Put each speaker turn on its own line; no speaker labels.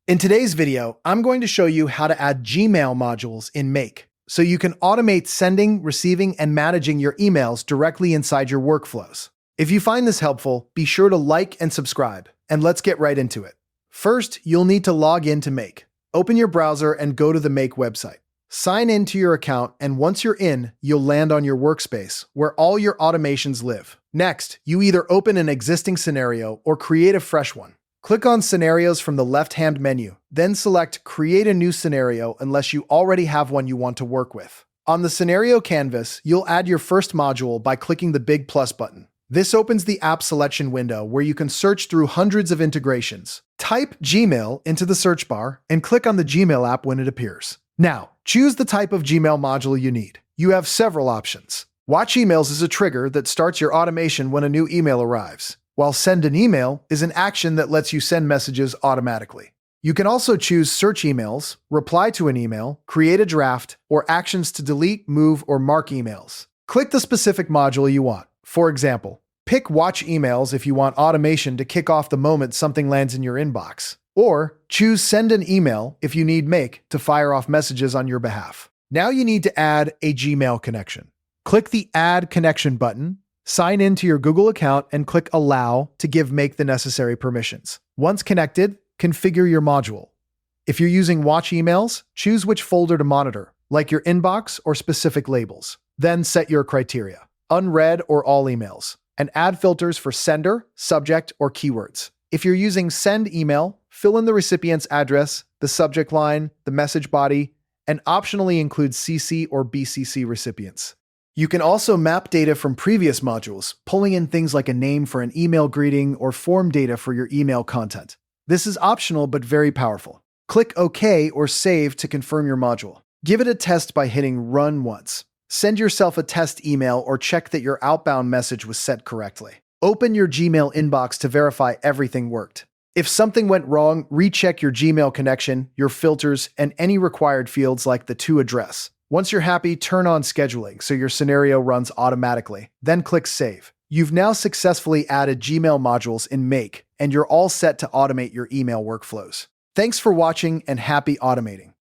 In today's video, I'm going to show you how to add Gmail modules in Make, so you can automate sending, receiving, and managing your emails directly inside your workflows. If you find this helpful, be sure to like and subscribe, and let's get right into it. First, you'll need to log in to Make. Open your browser and go to the Make website. Sign in to your account, and once you're in, you'll land on your workspace, where all your automations live. Next, you either open an existing scenario or create a fresh one. Click on Scenarios from the left-hand menu, then select Create a new scenario unless you already have one you want to work with. On the scenario canvas, you'll add your first module by clicking the big plus button. This opens the app selection window where you can search through hundreds of integrations. Type Gmail into the search bar and click on the Gmail app when it appears. Now, choose the type of Gmail module you need. You have several options. Watch Emails is a trigger that starts your automation when a new email arrives, while Send an Email is an action that lets you send messages automatically. You can also choose Search Emails, Reply to an Email, Create a Draft, or actions to delete, move, or mark emails. Click the specific module you want. For example, pick Watch Emails if you want automation to kick off the moment something lands in your inbox. Or choose Send an Email if you need Make to fire off messages on your behalf. Now you need to add a Gmail connection. Click the Add Connection button, sign in to your Google account, and click Allow to give Make the necessary permissions. Once connected, configure your module. If you're using Watch Emails, choose which folder to monitor, like your inbox or specific labels. Then set your criteria, unread or all emails, and add filters for sender, subject, or keywords. If you're using Send Email, fill in the recipient's address, the subject line, the message body, and optionally include CC or BCC recipients. You can also map data from previous modules, pulling in things like a name for an email greeting or form data for your email content. This is optional but very powerful. Click OK or Save to confirm your module. Give it a test by hitting Run once. Send yourself a test email or check that your outbound message was set correctly. Open your Gmail inbox to verify everything worked. If something went wrong, recheck your Gmail connection, your filters, and any required fields like the To address. Once you're happy, turn on scheduling so your scenario runs automatically. Then click Save. You've now successfully added Gmail modules in Make, and you're all set to automate your email workflows. Thanks for watching and happy automating.